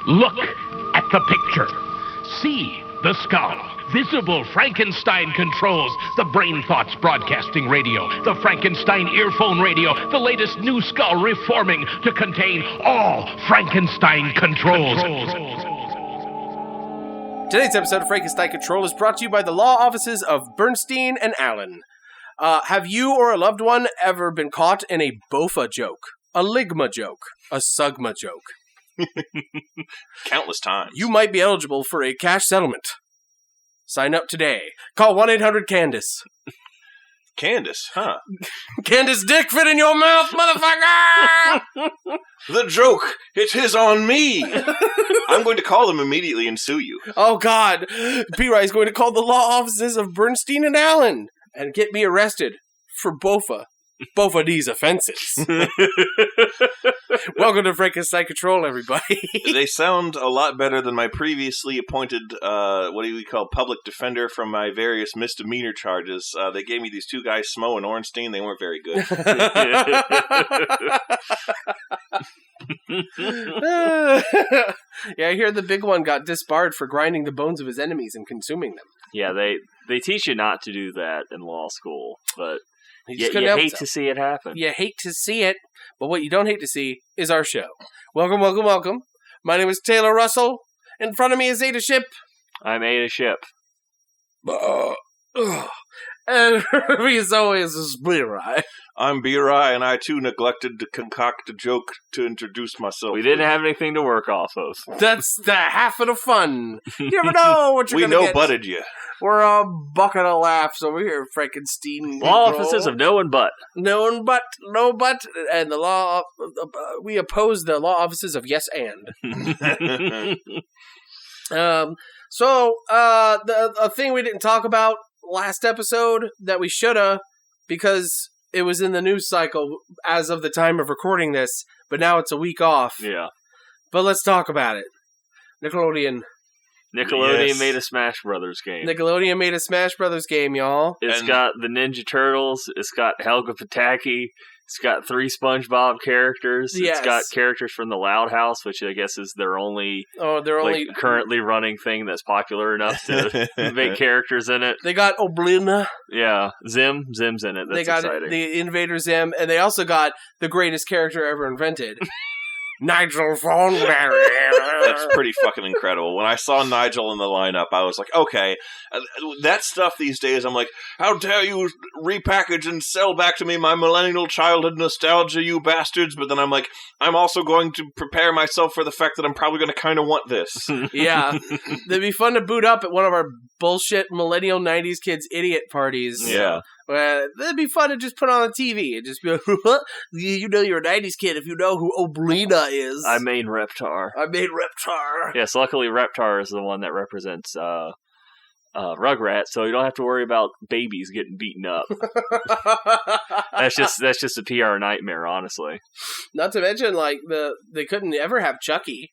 Look at the picture. See the skull. Visible Frankenstein controls. The Brain Thoughts broadcasting radio. The Frankenstein earphone radio. The latest new skull reforming to contain all Frankenstein controls. Today's episode of Frankenstein Control is brought to you by the law offices of Bernstein and Allen. Have you or a loved one ever been caught in a BOFA joke? A Ligma joke? A Sugma joke? Countless times. You might be eligible for a cash settlement. Sign up today. Call 1-800-CANDACE. Candace, huh? Candace dick fit in your mouth, motherfucker! The joke! It is on me! I'm going to call them immediately and sue you. Oh, God. B-Rye is going to call the law offices of Bernstein and Allen and get me arrested for BOFA. Both of these offenses. Welcome to Frankenstein Control, everybody. They sound a lot better than my previously appointed, what do we call, public defender from my various misdemeanor charges. They gave me these two guys, Smo and Ornstein. They weren't very good. Yeah, I hear the big one got disbarred for grinding the bones of his enemies and consuming them. Yeah, they teach you not to do that in law school, but you hate to see it happen. You hate to see it, but what you don't hate to see is our show. Welcome, welcome, welcome. My name is Taylor Russell. In front of me is Ada Ship. I'm Ada Ship. And me as always is B-Rye. I'm B-Rye, and I too neglected to concoct a joke to introduce myself. We didn't have anything to work off of. That's the half of the fun. You never know what you're going to get. We no-butted you. We're a bucket of laughs over here, Frankenstein. Law offices of no one but. No one but, no but, and the law, we oppose the law offices of yes and. So, the thing we didn't talk about last episode that we shoulda, because it was in the news cycle as of the time of recording this, but now it's a week off. Yeah. But let's talk about it. Nickelodeon yes. Made a Smash Brothers game. Nickelodeon made a Smash Brothers game, y'all. It's got the Ninja Turtles. It's got Helga Pataki. It's got 3 SpongeBob characters. Yes. It's got characters from the Loud House, which I guess is their only currently running thing that's popular enough to make characters in it. They got Oblina. Yeah, Zim's in it. That's they got exciting. The Invader Zim, and they also got the greatest character ever invented. Nigel Thornberry. That's pretty fucking incredible. When I saw Nigel in the lineup, I was like, okay, that stuff these days, I'm like, how dare you repackage and sell back to me my millennial childhood nostalgia, you bastards. But then I'm like, I'm also going to prepare myself for the fact that I'm probably going to kind of want this. Yeah. It'd be fun to boot up at one of our bullshit millennial 90s kids idiot parties. Yeah. That'd be fun to just put on the TV and just be like, you know you're a 90s kid if you know who Oblina is. I made Reptar. Yes, luckily Reptar is the one that represents Rugrats, so you don't have to worry about babies getting beaten up. That's just a PR nightmare, honestly. Not to mention, they couldn't ever have Chucky.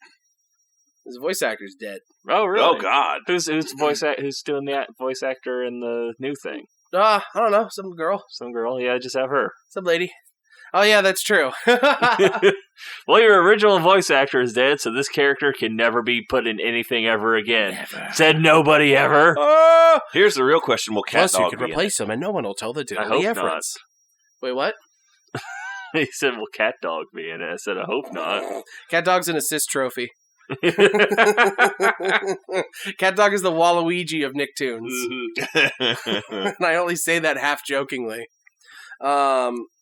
His voice actor's dead. Oh, really? Oh, God. Who's doing the voice actor in the new thing? I don't know. Some girl. Some girl. Yeah, just have her. Some lady. Oh, yeah, that's true. Well, your original voice actor is dead, so this character can never be put in anything ever again. Never. Said nobody ever. Here's the real question. Will Cat Dog you can replace him, and no one will tell the hope difference. Not. Wait, what? He said, will Cat Dog be in it? I said, I hope not. Cat Dog's an assist trophy. Cat Dog is the Waluigi of Nicktoons. And I only say that half jokingly.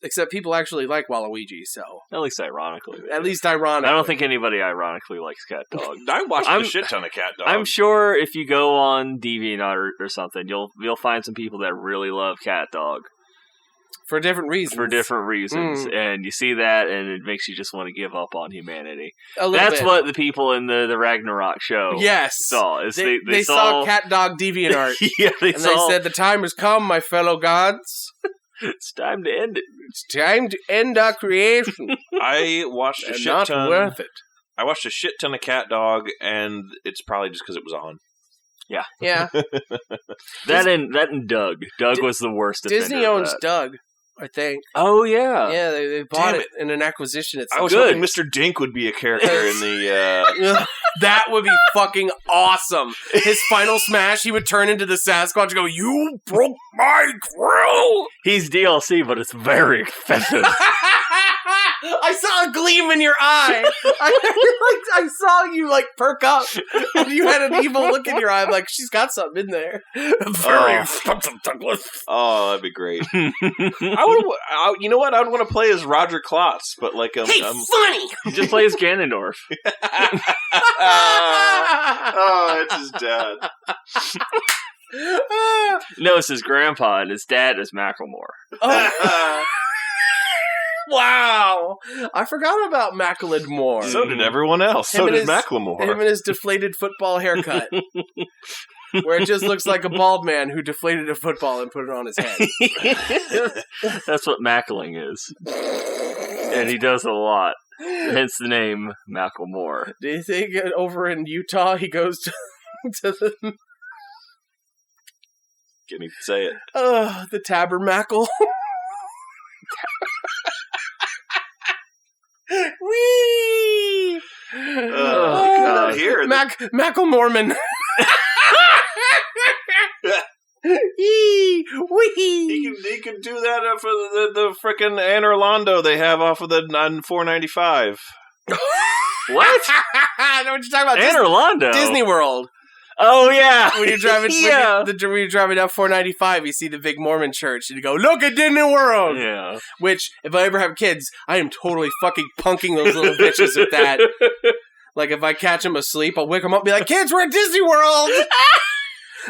Except people actually like Waluigi, so. At least ironically. At least ironically. I don't think anybody ironically likes Cat Dog. I watched a shit ton of Cat Dog. I'm sure if you go on DeviantArt or something, you'll find some people that really love Cat Dog. For different reasons. And you see that, and it makes you just want to give up on humanity. That's what the people in the Ragnarok show saw. They saw Cat Dog DeviantArt. Yeah, they said, the time has come, my fellow gods. It's time to end it. It's time to end our creation. I watched a shit ton. Not worth it. I watched a shit ton of Cat Dog, and it's probably just because it was on. Yeah. Yeah. that and Doug. Doug was the worst. Disney owns Doug. I think. Oh yeah. Yeah, they bought Damn it in an acquisition. It's I was good. hoping Mr. Dink would be a character in the. That would be fucking awesome. His final smash, he would turn into the Sasquatch and go, "You broke my grill." He's DLC, but it's very expensive. I saw a gleam in your eye. I saw you like perk up, and you had an evil look in your eye. I'm like, she's got something in there. Very expensive, Douglas. Oh, that'd be great. You know what? I would want to play as Roger Klotz, but like funny. Just play as Ganondorf. Oh, it's his dad. No, it's his grandpa, and his dad is Macklemore. Oh. Wow. I forgot about Macklemore. So did everyone else. So did Macklemore. Him and his deflated football haircut. Where it just looks like a bald man who deflated a football and put it on his head. That's what Mackling is. And he does a lot. Hence the name Macklemore. Do you think over in Utah he goes to the... Can't even say it. The Tabernacle? Whee! God. Here. Macklemorman. Wee! He can do that for the frickin' Anne Orlando they have off of the 495. What? I know what you're talking about. Anne Orlando? Disney World. Oh, yeah. When you're driving, yeah. when you're driving down 495, you see the big Mormon church, and you go, "Look at Disney World." Yeah. Which, if I ever have kids, I am totally fucking punking those little bitches at that. Like, if I catch them asleep, I'll wake them up and be like, "Kids, we're at Disney World."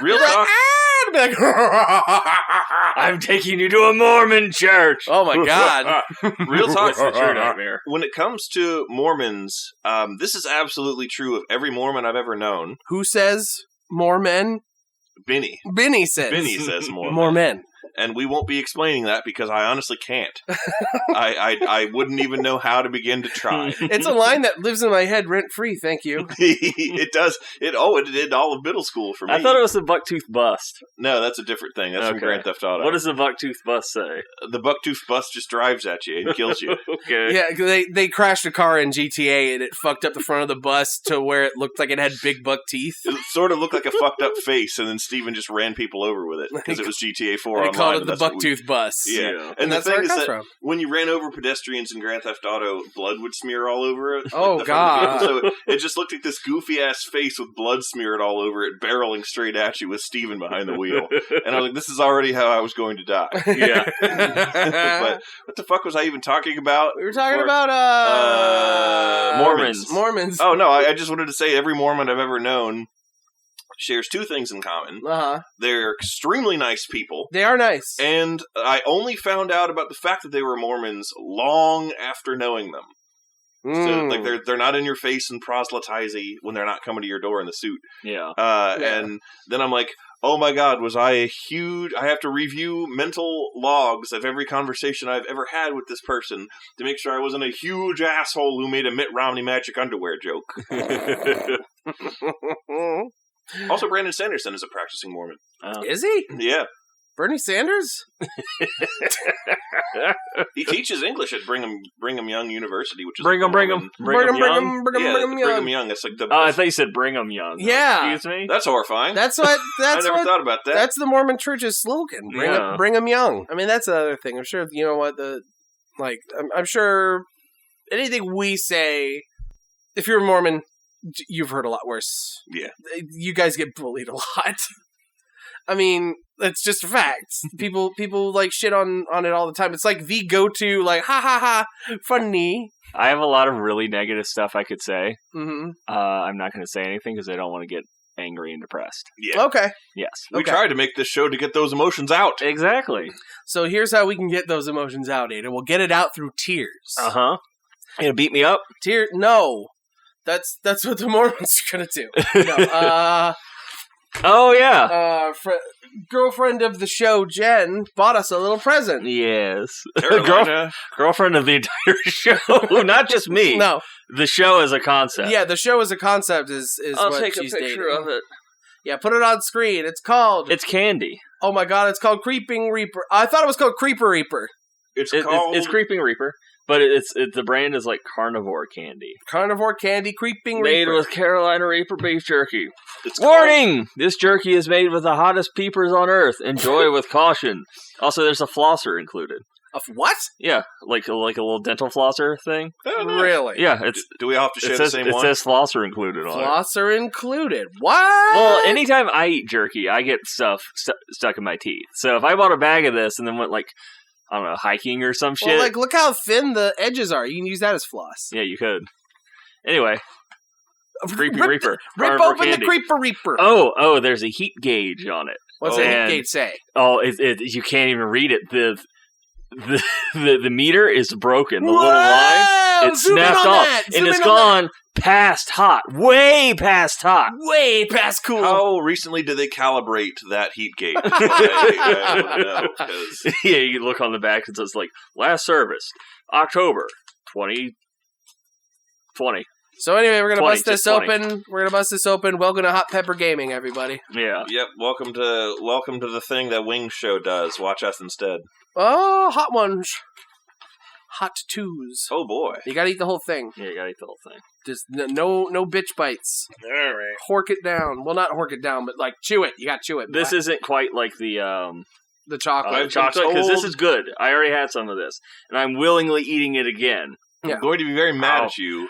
Real talk. I'll be like, I'm taking you to a Mormon church. oh my god. Real talk. It's a true nightmare. When it comes to Mormons, this is absolutely true of every Mormon I've ever known. Who says more men? Benny. Benny says. Benny says more. More men. And we won't be explaining that because I honestly can't. I wouldn't even know how to begin to try. It's a line that lives in my head rent free. Thank you. It does. It did all of middle school for me. I thought it was the Bucktooth Bust. No, that's a different thing. That's from Grand Theft Auto. What does the Bucktooth Bust say? The Bucktooth Bus just drives at you and kills you. Okay. Yeah, they crashed a car in GTA and it fucked up the front of the bus to where it looked like it had big buck teeth. It sort of looked like a fucked up face, and then Steven just ran people over with it because it was GTA 4 online. They called it the Bucktooth Bus. Yeah. And the that's thing where it is comes that from. when you ran over pedestrians in Grand Theft Auto, blood would smear all over it. Oh, God. So it just looked like this goofy-ass face with blood smeared all over it, barreling straight at you with Steven behind the wheel. And I was like, this is already how I was going to die. Yeah. But what the fuck was I even talking about? We were talking about Mormons. Mormons. Oh, no, I just wanted to say every Mormon I've ever known shares two things in common. Uh-huh. They're extremely nice people. They are nice. And I only found out about the fact that they were Mormons long after knowing them. So, like, they're not in your face and proselytizing when they're not coming to your door in the suit. Yeah. And then I'm like, oh my God, was I I have to review mental logs of every conversation I've ever had with this person to make sure I wasn't a huge asshole who made a Mitt Romney magic underwear joke. Also, Brandon Sanderson is a practicing Mormon. Is he? Yeah. Bernie Sanders? He teaches English at Brigham Young University, which is Brigham Young. Young. It's like the. Oh, I thought you said Brigham Young. Yeah. Excuse me? That's horrifying. That's what. I never thought about that. That's the Mormon Church's slogan. Bring 'em young. I mean, that's another thing. I'm sure you know what I'm sure anything we say. If you're a Mormon, you've heard a lot worse. Yeah. You guys get bullied a lot. I mean, that's just a fact. People like shit on it all the time. It's like the go-to, like, ha ha ha, funny. I have a lot of really negative stuff I could say. Mm-hmm. I'm not going to say anything because I don't want to get angry and depressed. Yeah. Okay. Yes. We tried to make this show to get those emotions out. Exactly. So here's how we can get those emotions out, Ada. We'll get it out through tears. Uh-huh. You gonna beat me up? No. That's what the Mormons are going to do. No, oh, yeah. Girlfriend of the show, Jen, bought us a little present. Yes. Carolina. Girlfriend of the entire show. Not just me. No. The show as a concept. Yeah, the show as a concept is I'll what take she's a picture dating. of it. Yeah, put it on screen. It's called... It's candy. Oh my god, it's called Creeping Reaper. I thought it was called Creeper Reaper. It's called... It's Creeping Reaper, but the brand is like carnivore candy. Carnivore candy, Creeping Made Reaper. with Carolina Reaper beef jerky. It's Warning! This jerky is made with the hottest peepers on earth. Enjoy with caution. Also, there's a flosser included. Of what? Yeah, like a little dental flosser thing. Oh, nice. Really? Yeah, it's. Do we all have to share the same it one? says flosser included on it. Flosser included. What? Well, anytime I eat jerky, I get stuff stuck in my teeth. So if I bought a bag of this and then went like, I don't know, hiking or some shit. Well, like, look how thin the edges are. You can use that as floss. Yeah, you could. Anyway, Creeping Reaper. Rip Carnivore open candy. the Creeper Reaper. Oh, there's a heat gauge on it. What's the heat And- gauge say? Oh, you can't even read it. The meter is broken. The little line, Whoa! it's Zoom in snapped on off, that! and Zoom it's in on gone past hot, way past hot. that! Way past cool. How recently did they calibrate that heat gauge? I want to know. 'Cause Yeah, you look on the back. It says like last service, October 2020. So anyway, we're gonna 20, bust this just 20. open. We're gonna bust this open. Welcome to Hot Pepper Gaming, everybody. Yeah. Yep. Welcome to the thing that Wings Show does. Watch us instead. Oh, hot ones. Hot twos. Oh boy. You gotta eat the whole thing. Yeah, you gotta eat the whole thing. Just no bitch bites. All right. Hork it down. Well, not hork it down, but like chew it. You gotta chew it. This isn't quite like the chocolate. I've been chocolate, because this told- is good. I already had some of this, and I'm willingly eating it again. Yeah. I'm going to be very mad at you.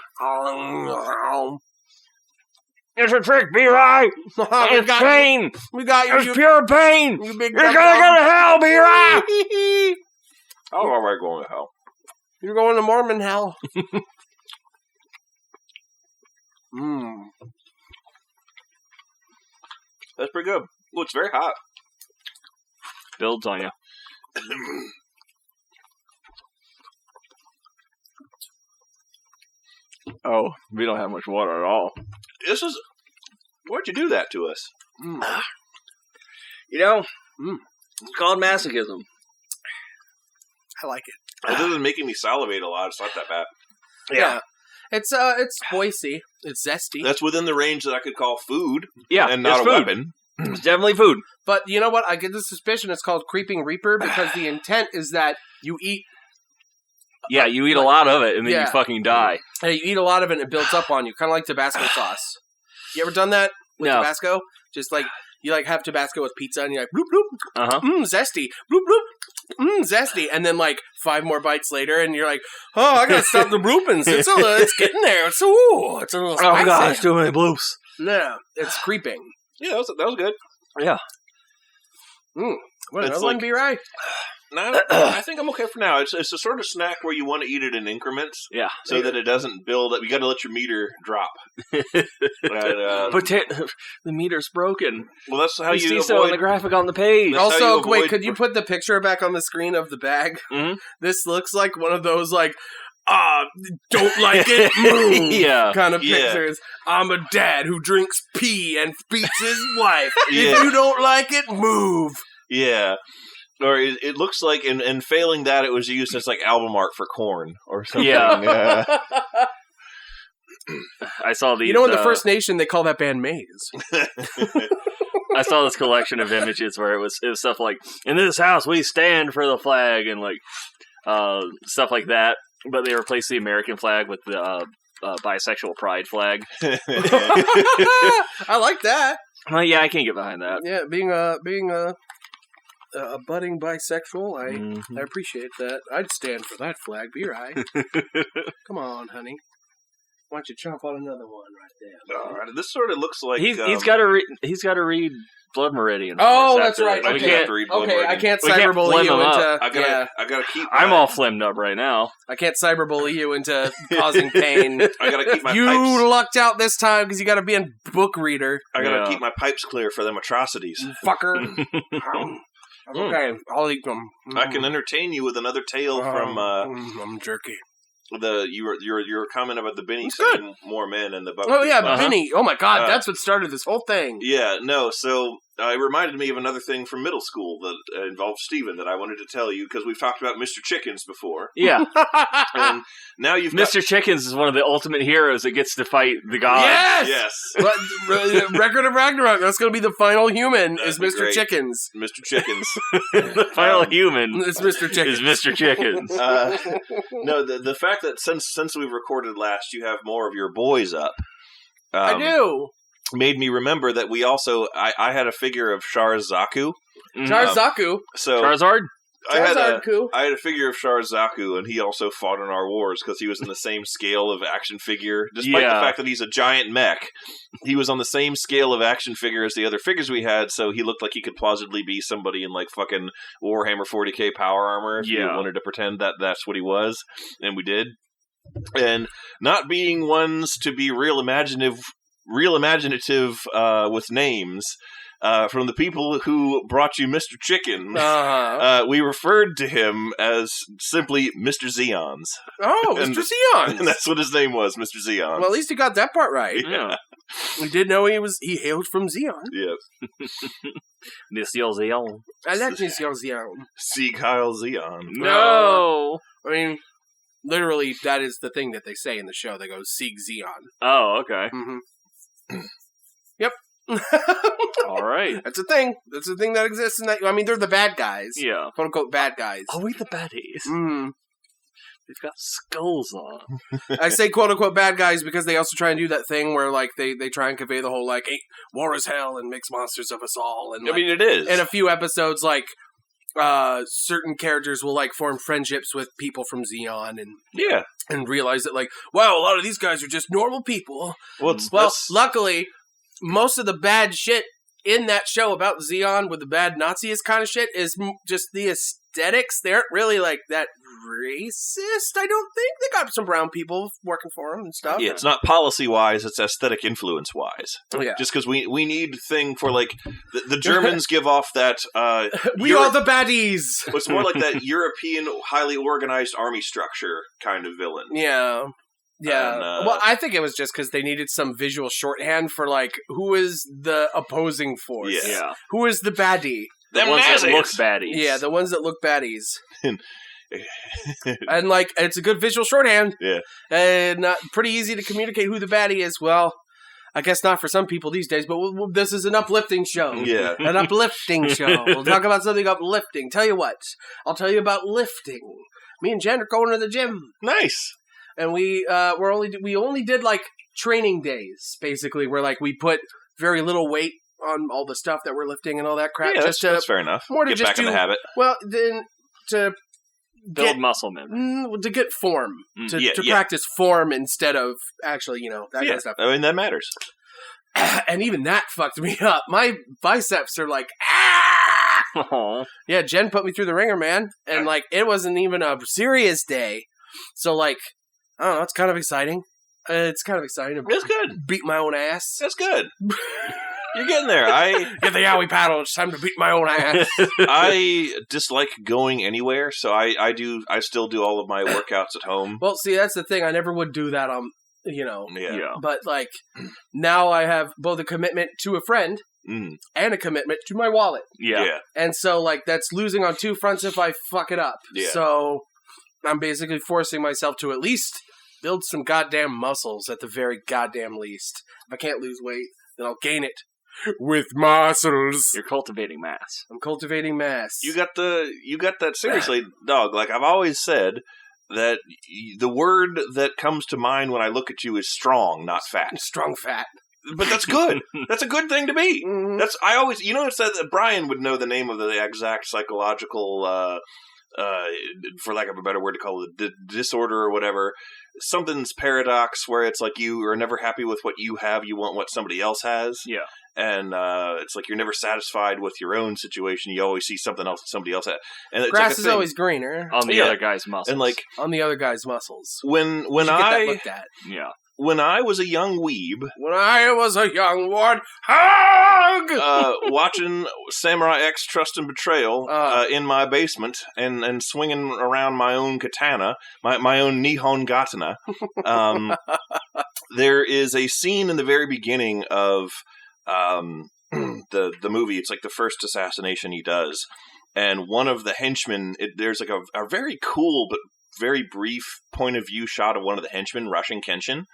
It's a trick, B-Rye! we It's got pain! we got you. It's pure pain! You big You're gonna go to hell, B-Rye! How am I going to hell? You're going to Mormon hell. Mmm. That's pretty good. Well, it's very hot. Builds on you. Oh, we don't have much water at all. This is... Why'd you do that to us? Mm. You know, Mm. it's called masochism. I like it. Other than making me salivate a lot, it's not that bad. Yeah. It's spicy. It's zesty. That's within the range that I could call food Yeah, and not it's a food. weapon. It's definitely food. But you know what? I get the suspicion it's called Creeping Reaper because the intent is that you eat Yeah, you eat a lot of it and then Yeah. you fucking die. you eat a lot of it and it builds up on you, kind of like Tabasco sauce. You ever done that with No. Tabasco? Just like you like have Tabasco with pizza and you're like bloop bloop, Uh-huh. zesty, bloop bloop, zesty, and then like 5 more bites later and you're like, oh, I gotta stop the bloopings. It's getting there. It's a little spicy. Oh gosh, too many bloops. No, it's creeping. Yeah, that was good. Yeah. What It's another one like- be right? No, I think I'm okay for now. It's a sort of snack where you want to eat it in increments Yeah. so that it doesn't build up. You got to let your meter drop. But the meter's broken. Well, that's how You you see so on the avoid. graphic on the page. That's how you Also, wait, avoid- could you put the picture back on the screen of the bag? Mhm. This looks like one of those, like, don't like it, move Yeah. kind of Yeah. pictures. I'm a dad who drinks pee and beats his wife. Yeah. If you don't like it, move. Yeah. Or it looks like, and failing that, it was used as like album art for Korn or something. Yeah. I saw these. You know, in the First Nation, they call that band Maze. I saw this collection of images where it was stuff like, in this house we stand for the flag, and like stuff like that. But they replaced the American flag with the bisexual pride flag. I like that. Well, yeah, I can't get behind that. Yeah, being a budding bisexual, I appreciate that. I'd stand for that flag. Be right. Come on, honey. Why don't you chomp on another one right there? All right, this sort of looks like He's got to read Blood Meridian. Oh, first that's after right. this. I We Okay. have can't. to read Blood Okay, I Meridian. can't We can't cyberbully flim you them up. into. I gotta keep. I'm my, all flimmed up right now. I can't cyberbully you into causing pain. I gotta keep my You pipes. lucked out this time because you got to be a book reader, I gotta Yeah. keep my pipes clear for them atrocities. you fucker. Okay, I'll eat them. I can entertain you with another tale from I'm jerky. your comment about the Benny It's good. saying more men and the buck. Oh yeah, Uh-huh. Benny. Oh my God, that's what started this whole thing. Yeah, no. So it reminded me of another thing from middle school that involved Steven that I wanted to tell you, because we've talked about Mr. Chickens before. Yeah. And now you've Mr. Chickens is one of the ultimate heroes that gets to fight the gods. Yes! Yes. Record of Ragnarok. That's going to be the final human, That'd is be Mr. great. Chickens. Mr. Chickens. The final human It's Mr. Chickens. is Mr. Chickens. No, the fact that since we've recorded last, you have more of your boys up. I do. Made me remember that we also I had a figure of Charzaku. Charzaku. So Charizard? I had Charizard-ku. a figure of Charzaku, and he also fought in our wars because he was in the same scale of action figure. Despite the fact that he's a giant mech, he was on the same scale of action figure as the other figures we had, so he looked like he could plausibly be somebody in like fucking Warhammer 40k power armor if you wanted to pretend that that's what he was, and we did. And not being ones to be real imaginative with names, from the people who brought you Mr. Chicken, we referred to him as simply Mr. Zeons. Oh, Mr. Zeons. And that's what his name was, Mr. Zeons. Well, at least he got that part right. Yeah. We did know he hailed from Zeon. Yeah. Monsieur Zeon. I like Monsieur Zeon. See Kyle Zeon. No! I mean, literally, that is the thing that they say in the show. They go, Sieg Zeon. Oh, okay. Mm-hmm. Yep. All right. That's a thing. That's a thing that exists in that. I mean, they're the bad guys. Yeah. Quote unquote bad guys. Are we the baddies? Mm. They've got skulls on. I say quote unquote bad guys because they also try and do that thing where like they try and convey the whole like, hey, war is hell and makes monsters of us all. And I mean, it is. in a few episodes, like certain characters will like form friendships with people from Zeon and realize that like, wow, a lot of these guys are just normal people. Well, Luckily, most of the bad shit in that show about Zeon with the bad Nazis kind of shit is just the aesthetics. They aren't really like that racist, I don't think. They got some brown people working for them and stuff. Yeah, it's not policy-wise, it's aesthetic influence-wise. Yeah. Just because we need thing for, like, the Germans give off that... we are the baddies! It's more like that European, highly organized army structure kind of villain. Yeah. Yeah. And, well, I think it was just because they needed some visual shorthand for, like, who is the opposing force? Yeah. Who is the baddie? The ones that look baddies. Yeah, the ones that look baddies. And, like, it's a good visual shorthand. Yeah. And pretty easy to communicate who the baddie is. Well, I guess not for some people these days, but this is an uplifting show. Yeah. An uplifting show. We'll talk about something uplifting. Tell you what, I'll tell you about lifting. Me and Jen are going to the gym. Nice. And we only did like training days, basically, where like we put very little weight on all the stuff that we're lifting and all that crap. Yeah, just that's fair enough. More to Get just back in the habit. Well, then to build muscle memory. To get form, to Yeah. practice form instead of actually, that kind of stuff. I mean, that matters. And even that fucked me up. My biceps are like, Aww. Yeah, Jen put me through the ringer, man. And like, it wasn't even a serious day. So like, I don't know, it's kind of exciting. It's kind of exciting to That's good. beat my own ass. That's good. You're getting there. Get the yowie paddle. It's time to beat my own ass. I dislike going anywhere, so I still do all of my workouts at home. Well, see, that's the thing. I never would do that Yeah. But like, now I have both a commitment to a friend and a commitment to my wallet. Yeah. And so like, that's losing on two fronts if I fuck it up. Yeah. So I'm basically forcing myself to at least build some goddamn muscles at the very goddamn least. If I can't lose weight, then I'll gain it with muscles. You're cultivating mass. I'm cultivating mass. You got that seriously, dog. Like I've always said that the word that comes to mind when I look at you is strong, not fat. Strong fat. But that's good. That's a good thing to be. Mhm. It's said that Brian would know the name of the exact psychological for lack of a better word to call it, disorder or whatever. Something's paradox where it's like you are never happy with what you have, you want what somebody else has. Yeah. And it's like you're never satisfied with your own situation. You always see something else that somebody else has. And it's Grass like a is thing. always greener On the other guy's muscles. And like on the other guy's muscles. when You should get that I looked at. Yeah. when I was a young weeb, When I was a young warthog! watching Samurai X Trust and Betrayal in my basement and swinging around my own katana, my own Nihon Gatana, there is a scene in the very beginning of the movie, it's like the first assassination he does. And one of the henchmen, there's like a very cool but very brief point of view shot of one of the henchmen rushing Kenshin.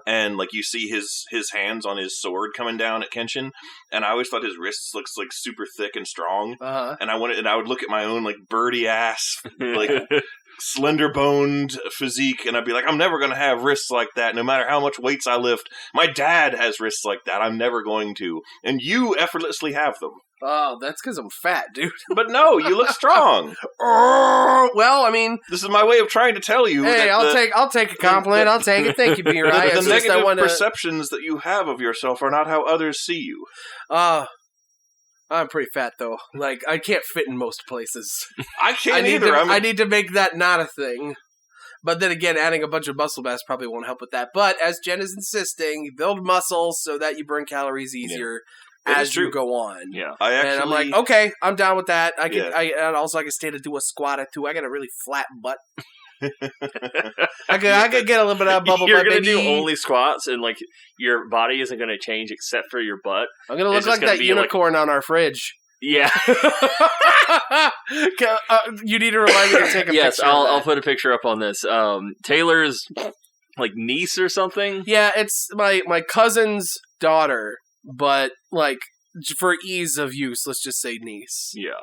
And like you see his hands on his sword coming down at Kenshin. And I always thought his wrists looks like super thick and strong. And I would look at my own like birdie ass, like slender boned physique, and I'd be like, I'm never going to have wrists like that, no matter how much weights I lift. My dad has wrists like that. I'm never going to. And you effortlessly have them. Oh, that's because I'm fat, dude. But no, you look strong. Well, I mean, this is my way of trying to tell you. Hey, I'll take a compliment. I'll take it. Thank you, B-Rye. The negative perceptions that you have of yourself are not how others see you. I'm pretty fat, though. Like, I can't fit in most places. I can't either. I need to make that not a thing. But then again, adding a bunch of muscle mass probably won't help with that. But as Jen is insisting, you build muscle so that you burn calories easier as you go on. Yeah. And I'm like, okay, I'm down with that. I can. And also I can stay to do a squat or two. I got a really flat butt. I could get a little bit of bubble butt. You're gonna do only squats, and like your body isn't gonna change except for your butt. I'm gonna look like that unicorn on our fridge. Yeah. You need to remind me to take a picture. Yes, I'll put a picture up on this. Taylor's like niece or something. Yeah, it's my cousin's daughter, but like for ease of use, let's just say niece. Yeah.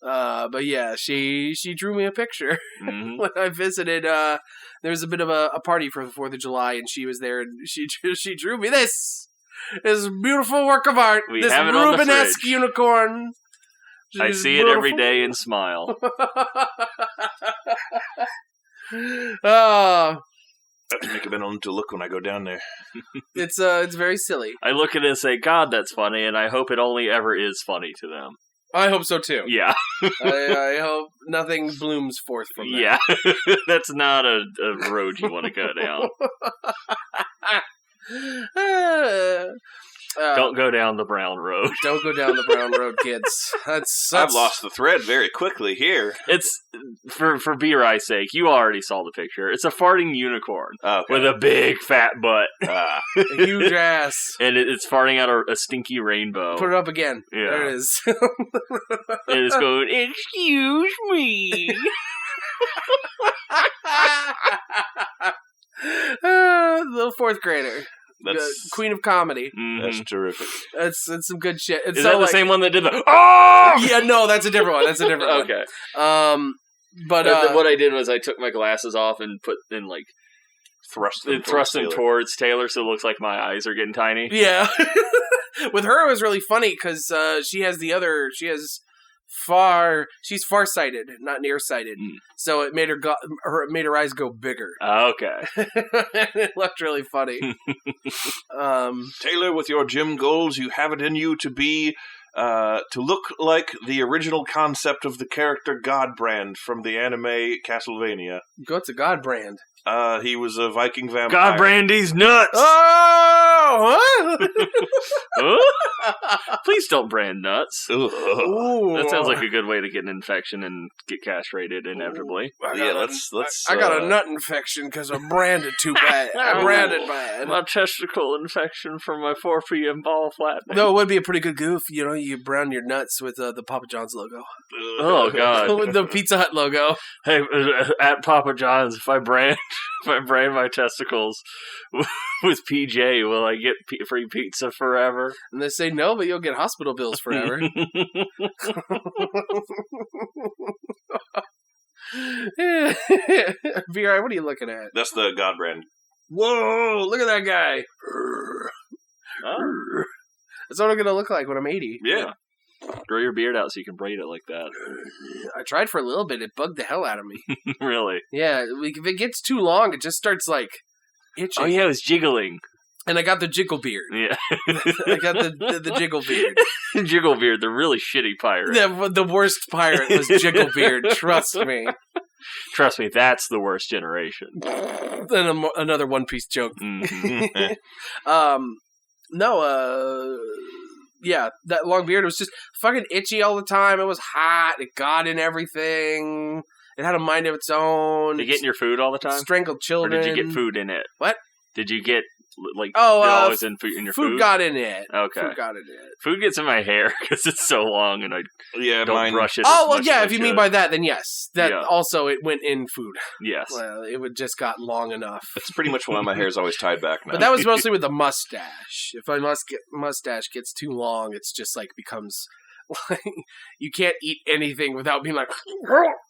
But yeah, she drew me a picture Mm-hmm. when I visited. There was a bit of a party for the 4th of July, and she was there, and she drew me this beautiful work of art. We this have it on the Rubenesque fridge. unicorn. I see it every day and smile. I have to make a mental look when I go down there. It's very silly. I look at it and say, God, that's funny, and I hope it only ever is funny to them. I hope so too. Yeah. I hope nothing blooms forth from that. Yeah. That's not a road you want to go down. Don't go down the brown road. Don't go down the brown road, kids. That's I've lost the thread very quickly here. It's, for B-Rye's sake, you already saw the picture. It's a farting unicorn with a big fat butt. A huge ass. And it's farting out a stinky rainbow. Put it up again. Yeah. There it is. And it's going, excuse me. Little 4th grader. That's Queen of comedy. Mm-hmm. That's terrific. That's some good shit. It's Is that the same one that did the Yeah, no, that's a different one. That's a different one. Okay. But what I did was I took my glasses off and Thrust them towards Taylor, so it looks like my eyes are getting tiny. Yeah. With her, it was really funny because she's farsighted, not nearsighted. So it made her eyes go bigger. Okay. It looked really funny. Taylor, with your gym goals, you have it in you to be to look like the original concept of the character Godbrand from the anime Castlevania. What's a Godbrand? He was a Viking vampire. God, Brandy's nuts! Oh! What? Huh? Please don't brand nuts. Ooh. That sounds like a good way to get an infection and get castrated inevitably. Let's. I got a nut infection because I'm branded too bad. I'm branded bad. My testicle infection from my 4 p.m. ball flattening. No, it would be a pretty good goof. You know, you brown your nuts with the Papa John's logo. Oh God! With the Pizza Hut logo. Hey, at Papa John's, if I brand my testicles with PJ, will I get free pizza forever? And they say no, but you'll get hospital bills forever. V.R., what are you looking at? That's the Godbrand. Whoa, look at that guy. Oh. That's what I'm going to look like when I'm 80. Yeah. Grow your beard out so you can braid it like that. I tried for a little bit. It bugged the hell out of me. Really? Yeah, if it gets too long, it just starts, like, itching. Oh, yeah, it was jiggling. And I got the jiggle beard. Yeah. I got the jiggle beard. Jigglebeard, the really shitty pirate. The worst pirate was Jigglebeard, trust me. Trust me, that's the worst generation. Then another One Piece joke. Mm-hmm. Yeah, that long beard was just fucking itchy all the time. It was hot. It got in everything. It had a mind of its own. Did you get in your food all the time? Strangled children. Or did you get food in it? What? Did you get Like, Oh, always in your food? Food got in it. Okay. Food got in it. Food gets in my hair because it's so long and I don't brush it. Oh, well, yeah, if you mean by that, then yes. That Yeah. also, it went in food. Yes. Well, it would just got long enough. That's pretty much why my hair's always tied back now. But that was mostly with the mustache. If my mustache gets too long, it's just like becomes like you can't eat anything without being like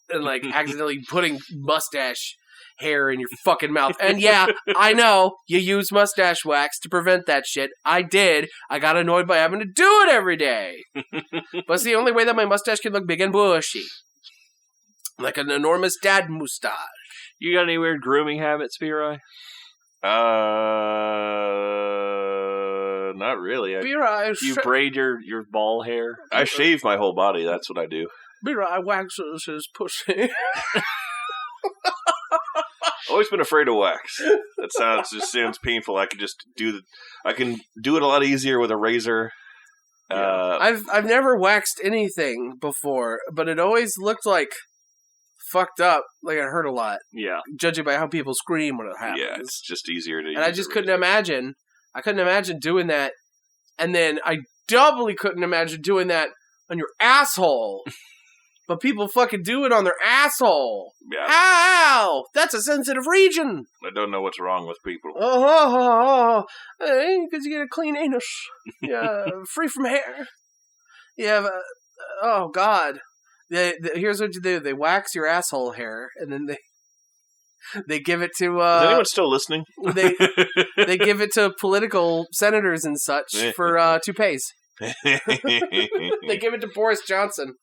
and like accidentally putting mustache hair in your fucking mouth. And yeah, I know you use mustache wax to prevent that shit. I did. I got annoyed by having to do it every day. But it's the only way that my mustache can look big and bushy. Like an enormous dad mustache. You got any weird grooming habits, B-Roy? Not really. You braid your ball hair? I shave my whole body. That's what I do. I waxes his pussy. Always been afraid of wax. That just sounds painful. I can do it a lot easier with a razor. I've never waxed anything before, but it always looked like fucked up, like it hurt a lot. Yeah. Judging by how people scream when it happens. Yeah, it's just easier to. And I just couldn't imagine. I couldn't imagine doing that, and then I doubly couldn't imagine doing that on your asshole. But people fucking do it on their asshole. Yeah. Ow! That's a sensitive region. I don't know what's wrong with people. Because you get a clean anus. Yeah, free from hair. You have oh, God. Here's what you do. They wax your asshole hair, and then they give it to... Is anyone still listening? They give it to political senators and such for toupees. They give it to Boris Johnson.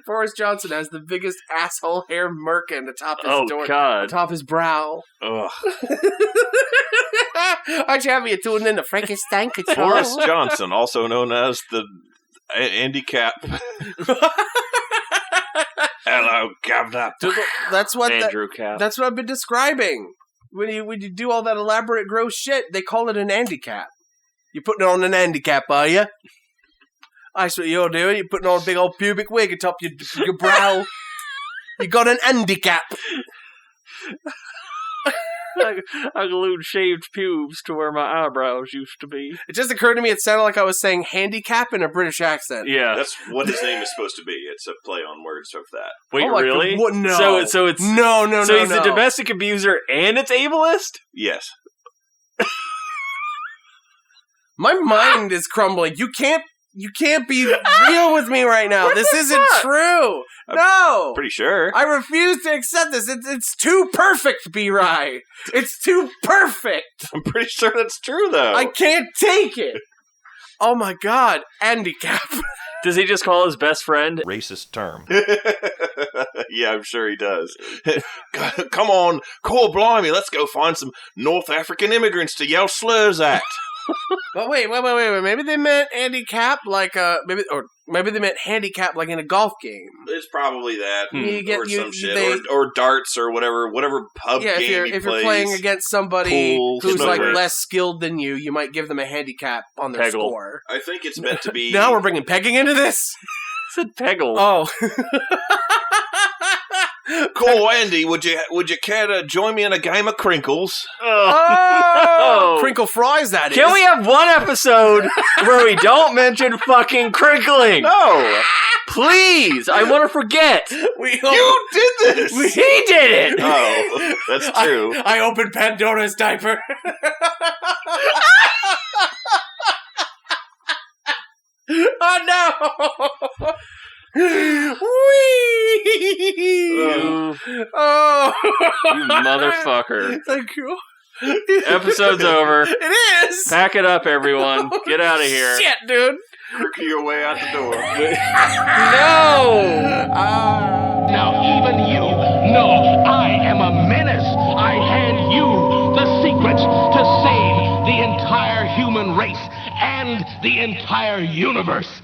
Boris Johnson has the biggest asshole hair merkin atop his atop his brow. Ugh. Aren't you happy you're tuning in to Frankenstein Control? Boris Johnson, also known as the handicap. Hello, Governor. That's what Andrew Cap. That's what I've been describing. When you do all that elaborate gross shit, they call it an handicap. You're putting on an handicap, are you? That's what you're doing. You're putting on a big old pubic wig atop your brow. You got an handicap. I glued shaved pubes to where my eyebrows used to be. It just occurred to me it sounded like I was saying handicap in a British accent. Yeah. That's what his name is supposed to be. It's a play on words of that. Wait, really? God, no. So it's... No. So he's a domestic abuser and it's ableist? Yes. My mind is crumbling. You can't be real with me right now. This isn't true. No. Pretty sure. I refuse to accept this. It's too perfect, B-Rye. It's too perfect. I'm pretty sure that's true, though. I can't take it. Oh, my God. Handicap. Does he just call his best friend? Racist term. Yeah, I'm sure he does. Come on, cool blimey, let's go find some North African immigrants to yell slurs at. But wait. Maybe they meant handicap like maybe they meant handicap like in a golf game. It's probably that, or some shit, or darts, or whatever pub game if you're playing against somebody who's like less skilled than you, you might give them a handicap on their score. I think it's meant to be. Now we're bringing pegging into this. I said peggle. Oh. Cool, Andy. Would you care to join me in a game of crinkles? Oh, crinkle fries. That Can we have one episode where we don't mention fucking crinkling? No, please. I want to forget. You did this. He did it. Oh, that's true. I opened Pandora's diaper. Oh no. Oh, you motherfucker. Thank you. Episode's over. It is. Pack it up, everyone. Get out of here. Shit, dude. Crook your way out the door. No. Now even you know I am a menace. I hand you the secrets to save the entire human race and the entire universe.